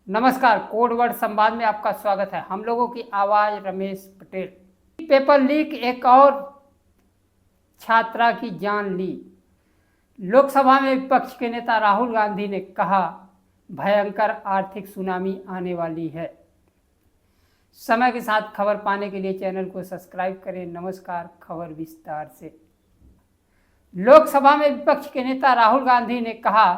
नमस्कार, कोडवर्ड संवाद में आपका स्वागत है। हम लोगों की आवाज रमेश पटेल। पेपर लीक एक और छात्रा की जान ली। लोकसभा में विपक्ष के नेता राहुल गांधी ने कहा, भयंकर आर्थिक सुनामी आने वाली है। समय के साथ खबर पाने के लिए चैनल को सब्सक्राइब करें। नमस्कार, खबर विस्तार से। लोकसभा में विपक्ष के नेता राहुल गांधी ने कहा,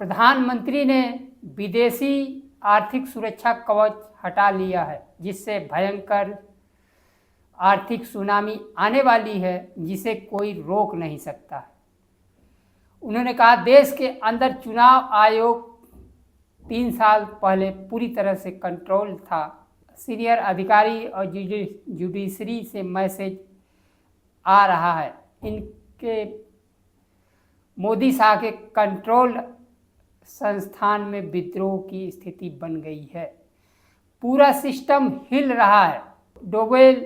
प्रधानमंत्री ने विदेशी आर्थिक सुरक्षा कवच हटा लिया है, जिससे भयंकर आर्थिक सुनामी आने वाली है, जिसे कोई रोक नहीं सकता। उन्होंने कहा, देश के अंदर चुनाव आयोग 3 साल पहले पूरी तरह से कंट्रोल था। सीनियर अधिकारी और जुडिशरी से मैसेज आ रहा है, इनके मोदी शाह के कंट्रोल संस्थान में विद्रोह की स्थिति बन गई है। पूरा सिस्टम हिल रहा है। डोवेल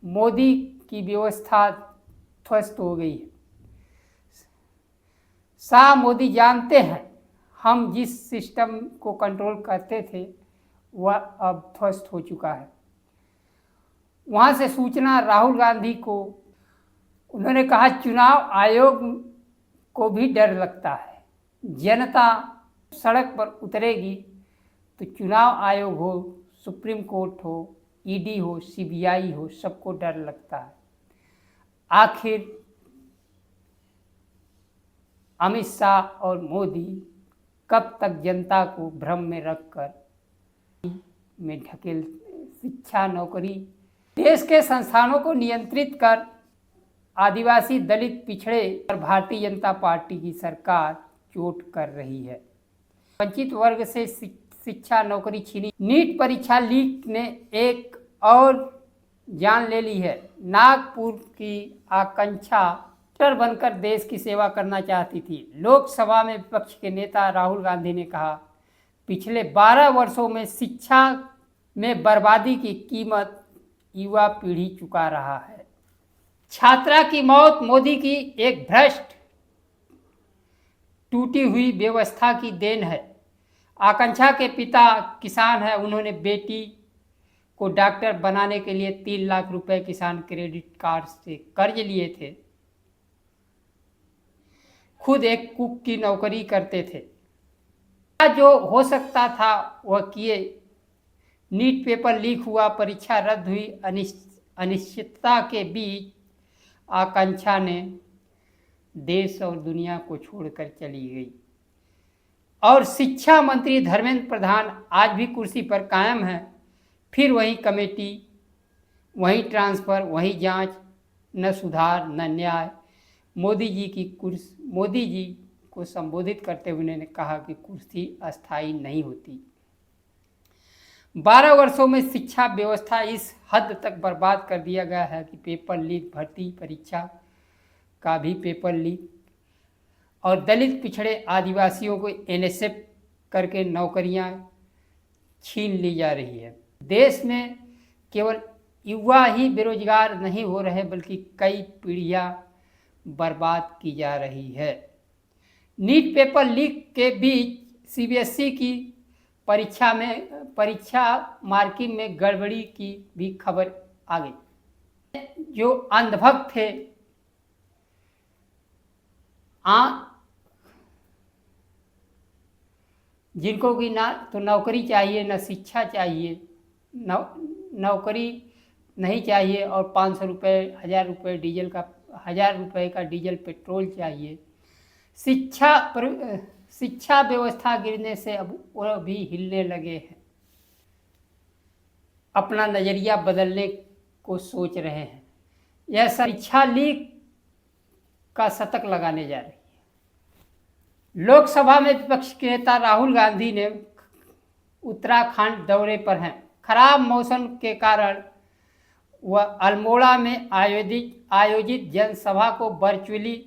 मोदी की व्यवस्था ध्वस्त हो गई है। शाह मोदी जानते हैं, हम जिस सिस्टम को कंट्रोल करते थे वह अब ध्वस्त हो चुका है। वहां से सूचना राहुल गांधी को। उन्होंने कहा, चुनाव आयोग को भी डर लगता है। जनता सड़क पर उतरेगी तो चुनाव आयोग हो, सुप्रीम कोर्ट हो, ईडी हो, सीबीआई हो, सबको डर लगता है। आखिर अमित शाह और मोदी कब तक जनता को भ्रम में रखकर में ढकेल। शिक्षा, नौकरी, देश के संस्थानों को नियंत्रित कर आदिवासी, दलित, पिछड़े और भारतीय जनता पार्टी की सरकार चोट कर रही है। वंचित वर्ग से शिक्षा, नौकरी छीनी। नीट परीक्षा लीक ने एक और जान ले ली है। नागपुर की आकांक्षा डॉक्टर बनकर देश की सेवा करना चाहती थी। लोकसभा में विपक्ष के नेता राहुल गांधी ने कहा, पिछले 12 वर्षों में शिक्षा में बर्बादी की कीमत युवा पीढ़ी चुका रहा है। छात्रा की मौत मोदी की एक भ्रष्ट टूटी हुई व्यवस्था की देन है। आकांक्षा के पिता किसान हैं। उन्होंने बेटी को डॉक्टर बनाने के लिए 3 लाख रुपए किसान क्रेडिट कार्ड से कर्ज लिए थे। खुद एक कुक की नौकरी करते थे। जो हो सकता था वह किए। नीट पेपर लीक हुआ, परीक्षा रद्द हुई। अनिश्चितता के बीच आकांक्षा ने देश और दुनिया को छोड़कर चली गई। और शिक्षा मंत्री धर्मेंद्र प्रधान आज भी कुर्सी पर कायम है। फिर वही कमेटी, वही ट्रांसफर, वही जांच, न सुधार न न्याय। मोदी जी को संबोधित करते हुए उन्होंने कहा कि कुर्सी अस्थायी नहीं होती। 12 वर्षों में शिक्षा व्यवस्था इस हद तक बर्बाद कर दिया गया है कि पेपर लीक, भर्ती परीक्षा का भी पेपर लीक, और दलित, पिछड़े, आदिवासियों को एनएसएफ करके नौकरियां छीन ली जा रही है। देश में केवल युवा ही बेरोजगार नहीं हो रहे, बल्कि कई पीढ़ियां बर्बाद की जा रही है। नीट पेपर लीक के बीच सीबीएसई की परीक्षा मार्किंग में गड़बड़ी की भी खबर आ गई। जो अंधभक्त थे, जिनको कि ना तो नौकरी चाहिए, ना शिक्षा चाहिए, नौकरी नहीं चाहिए, और 500 रुपये, 1000 रुपये डीजल का, 1000 रुपये का डीजल पेट्रोल चाहिए। शिक्षा व्यवस्था गिरने से अब वह भी हिलने लगे हैं। अपना नजरिया बदलने को सोच रहे हैं। यह शिक्षा लीक का शतक लगाने जा रही है। लोकसभा में विपक्ष के नेता राहुल गांधी ने उत्तराखंड दौरे पर हैं। खराब मौसम के कारण वह अल्मोड़ा में आयोजित जनसभा को वर्चुअली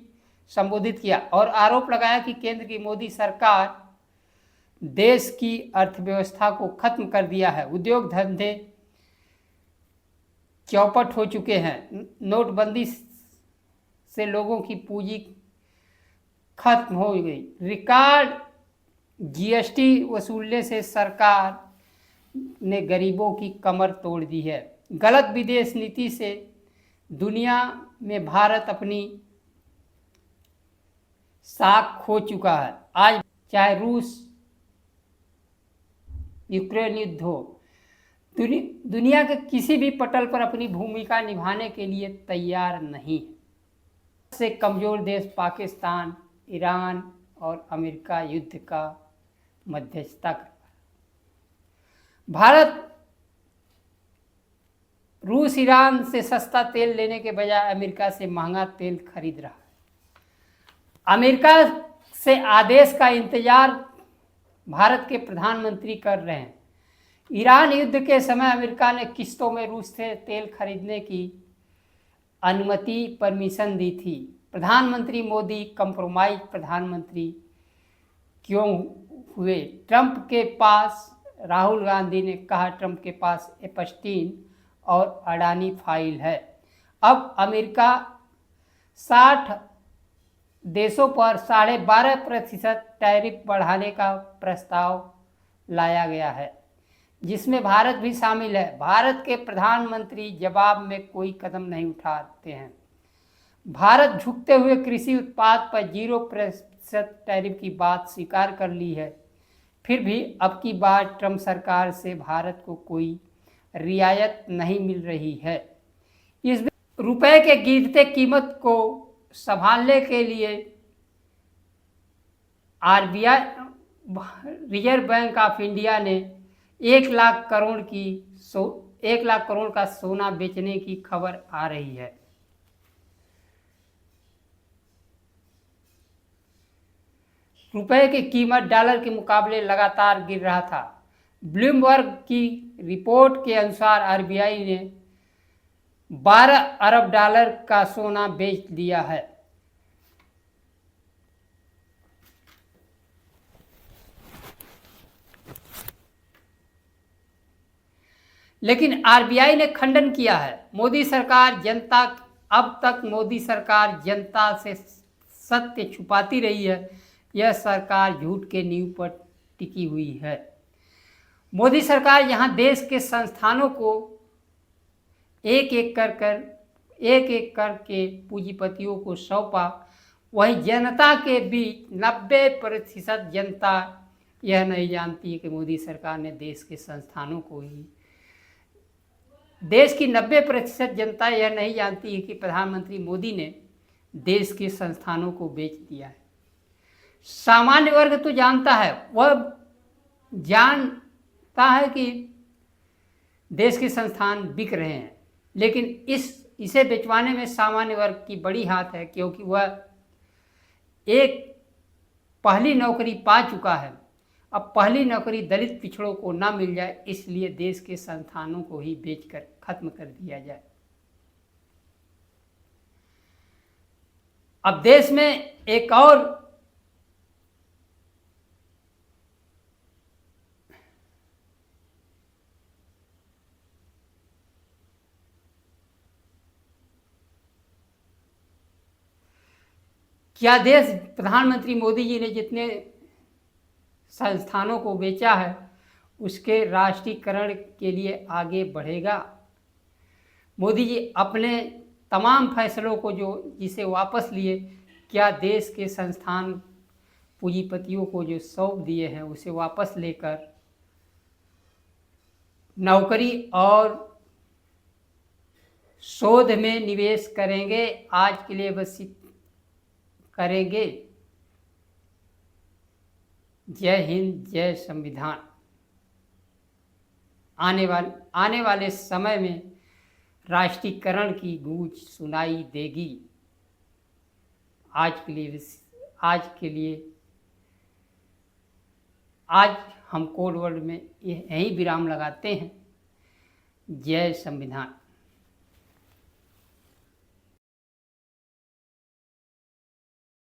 संबोधित किया और आरोप लगाया कि केंद्र की मोदी सरकार देश की अर्थव्यवस्था को खत्म कर दिया है। उद्योग धंधे चौपट हो चुके हैं। नोटबंदी से लोगों की पूंजी खत्म हो गई। रिकॉर्ड जीएसटी वसूलने से सरकार ने गरीबों की कमर तोड़ दी है। गलत विदेश नीति से दुनिया में भारत अपनी साख खो चुका है। आज चाहे रूस यूक्रेन युद्ध हो, दुनिया के किसी भी पटल पर अपनी भूमिका निभाने के लिए तैयार नहीं है। सबसे कमजोर देश पाकिस्तान, ईरान और अमेरिका युद्ध का मध्यस्थता कर रहा है। भारत रूस ईरान से सस्ता तेल लेने के बजाय अमेरिका से महंगा तेल खरीद रहा है। अमेरिका से आदेश का इंतजार भारत के प्रधानमंत्री कर रहे हैं। ईरान युद्ध के समय अमेरिका ने किस्तों में रूस से तेल खरीदने की अनुमति परमिशन दी थी। प्रधानमंत्री मोदी कंप्रोमाइज प्रधानमंत्री क्यों हुए? ट्रंप के पास, राहुल गांधी ने कहा ट्रंप के पास एपस्टीन और अडानी फाइल है। अब अमेरिका 60 देशों पर 12.5% टैरिफ बढ़ाने का प्रस्ताव लाया गया है, जिसमें भारत भी शामिल है। भारत के प्रधानमंत्री जवाब में कोई कदम नहीं उठाते हैं। भारत झुकते हुए कृषि उत्पाद पर 0% टैरिफ की बात स्वीकार कर ली है। फिर भी अब की बार ट्रंप सरकार से भारत को कोई रियायत नहीं मिल रही है। इस रुपए के गिरते कीमत को संभालने के लिए RBI, reserve bank of India ने 1 लाख करोड़ का सोना बेचने की खबर आ रही है। रुपए की कीमत डॉलर के मुकाबले लगातार गिर रहा था। ब्लूमबर्ग की रिपोर्ट के अनुसार आरबीआई ने 12 अरब डॉलर का सोना बेच दिया है। लेकिन आरबीआई ने खंडन किया है। अब तक मोदी सरकार जनता से सत्य छुपाती रही है। यह सरकार झूठ के नींव पर टिकी हुई है। मोदी सरकार यहाँ देश के संस्थानों को एक एक करके पूंजीपतियों को सौंपा। वहीं जनता के बीच 90% जनता यह नहीं जानती है कि मोदी सरकार ने देश के संस्थानों को ही, देश की 90% जनता यह नहीं जानती है कि प्रधानमंत्री मोदी ने देश के संस्थानों को बेच दिया है। सामान्य वर्ग तो जानता है, वह जानता है कि देश के संस्थान बिक रहे हैं, लेकिन इसे बेचवाने में सामान्य वर्ग की बड़ी हाथ है, क्योंकि वह एक पहली नौकरी पा चुका है। अब पहली नौकरी दलित पिछड़ों को ना मिल जाए, इसलिए देश के संस्थानों को ही बेचकर खत्म कर दिया जाए। अब देश में एक और क्या देश प्रधानमंत्री मोदी जी ने जितने संस्थानों को बेचा है उसके राष्ट्रीयकरण के लिए आगे बढ़ेगा? मोदी जी अपने तमाम फैसलों को जिसे वापस लिए, क्या देश के संस्थान पूंजीपतियों को जो सौंप दिए हैं उसे वापस लेकर नौकरी और शोध में निवेश करेंगे? आज के लिए बस करेंगे। जय हिंद, जय संविधान। आने वाले समय में राष्ट्रीयकरण की गूंज सुनाई देगी। आज हम कोड वर्ड में यही विराम लगाते हैं। जय संविधान।